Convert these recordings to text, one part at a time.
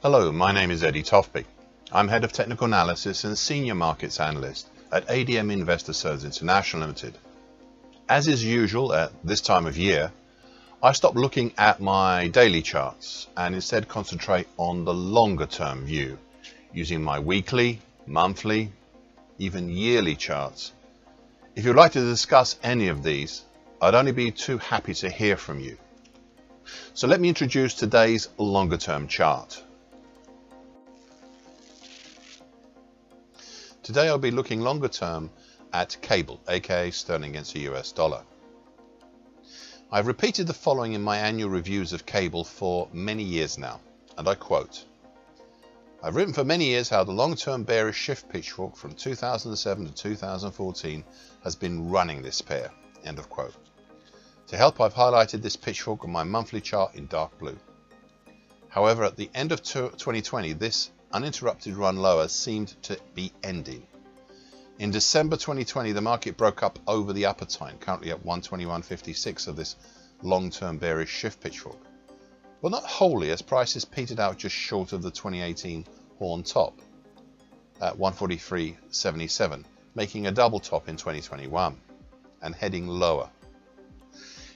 Hello, my name is Eddie Tofpik. I'm Head of Technical Analysis and Senior Markets Analyst at ADM Investor Services International Limited. As is usual at this time of year, I stop looking at my daily charts and instead concentrate on the longer term view using my weekly, monthly, even yearly charts. If you'd like to discuss any of these, I'd only be too happy to hear from you. So let me introduce today's longer term chart. Today I'll be looking longer term at cable, aka sterling against the US dollar. I've repeated the following in my annual reviews of cable for many years now, and I quote, "I've written for many years how the long-term bearish shift pitchfork from 2007 to 2014 has been running this pair," end of quote. To help, I've highlighted this pitchfork on my monthly chart in dark blue. However, at the end of 2020, this uninterrupted run lower seemed to be ending. In December 2020, the market broke up over the upper time, currently at 121.56 of this long-term bearish shift pitchfork. Well, not wholly, as prices petered out just short of the 2018 horn top at 143.77, making a double top in 2021 and heading lower.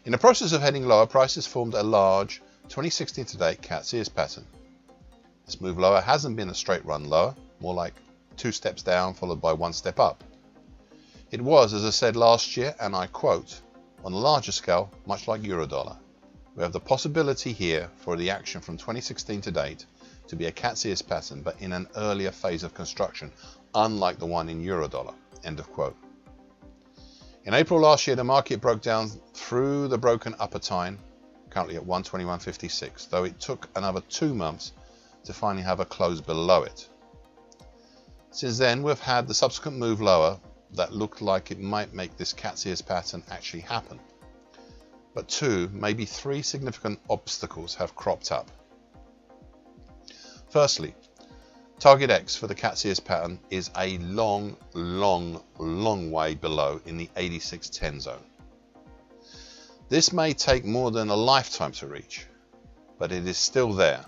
In the process of heading lower, prices formed a large 2016 to date cat's ears pattern. This move lower hasn't been a straight run lower, more like 2 steps down followed by 1 step up. It was, as I said last year, and I quote, "on a larger scale, much like Eurodollar. We have the possibility here for the action from 2016 to date to be a cat's ears pattern, but in an earlier phase of construction, unlike the one in Eurodollar," end of quote. In April last year, the market broke down through the broken upper time, currently at 121.56, though it took another 2 months to finally have a close below it. Since then, we've had the subsequent move lower that looked like it might make this cat's ears pattern actually happen. But 2, maybe 3 significant obstacles have cropped up. Firstly, target X for the cat's ears pattern is a long way below in the 86.10 zone. This may take more than a lifetime to reach, but it is still there.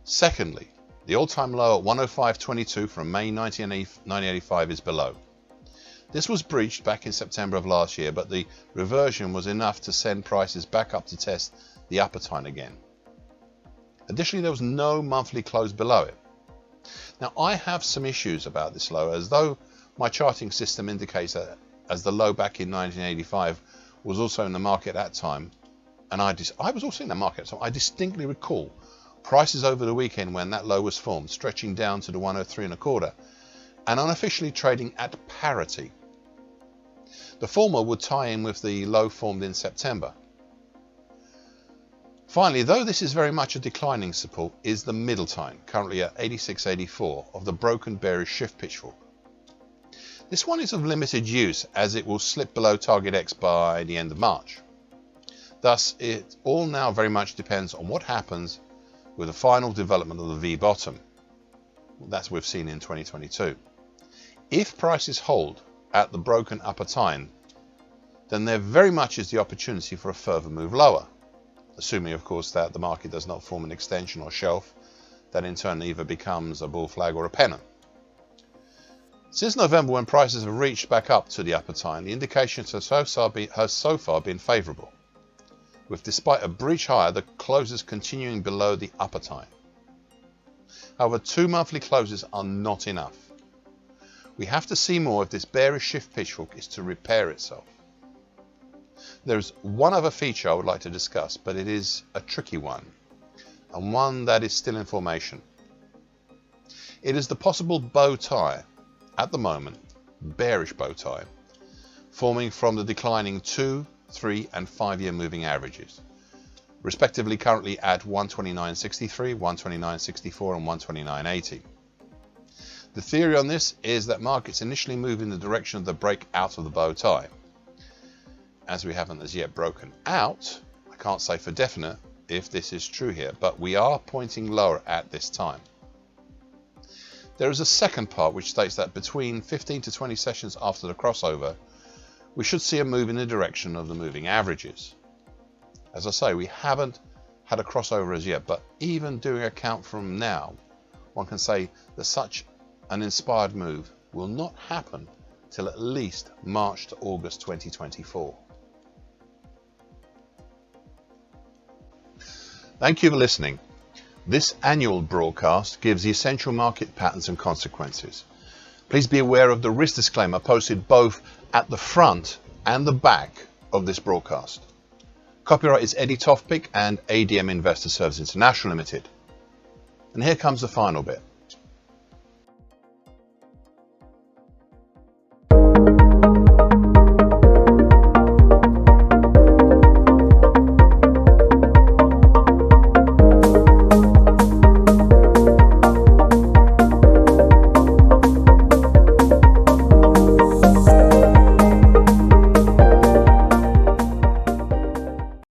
Secondly, the all-time low at 105.22 from May 1985 is below. This was breached back in September of last year, but the reversion was enough to send prices back up to test the upper time again. Additionally, there was no monthly close below it. Now, I have some issues about this low, as though my charting system indicates that as the low back in 1985 was also in the market at that time, and I was also in the market, so I distinctly recall prices over the weekend when that low was formed, stretching down to the 103.25 and unofficially trading at parity. The former would tie in with the low formed in September. Finally, though this is very much a declining support, is the middle time, currently at 86.84 of the broken bearish shift pitchfork. This one is of limited use as it will slip below target X by the end of March. Thus, it all now very much depends on what happens with the final development of the V bottom. That's what we've seen in 2022. If prices hold at the broken upper time, then there very much is the opportunity for a further move lower, assuming of course that the market does not form an extension or shelf that in turn either becomes a bull flag or a pennant. Since November, when prices have reached back up to the upper time, the indications have so far been favourable, with despite a breach higher, the closes continuing below the upper time. However, 2 monthly closes are not enough. We have to see more if this bearish shift pitchfork is to repair itself. There is one other feature I would like to discuss, but it is a tricky one, and one that is still in formation. It is the possible bow tie, at the moment, bearish bow tie, forming from the declining 2, 3 and 5 year moving averages, respectively currently at 129.63, 129.64 and 129.80. The theory on this is that markets initially move in the direction of the break out of the bow tie. As we haven't as yet broken out, I can't say for definite if this is true here, but we are pointing lower at this time. There is a second part which states that between 15 to 20 sessions after the crossover, we should see a move in the direction of the moving averages. As I say, we haven't had a crossover as yet, but even doing a count from now, one can say that such an inspired move will not happen till at least March to August 2024. Thank you for listening. This annual broadcast gives the essential market patterns and consequences. Please be aware of the risk disclaimer posted both at the front and the back of this broadcast. Copyright is Eddie Tofpik and ADM Investor Services International Limited. And here comes the final bit.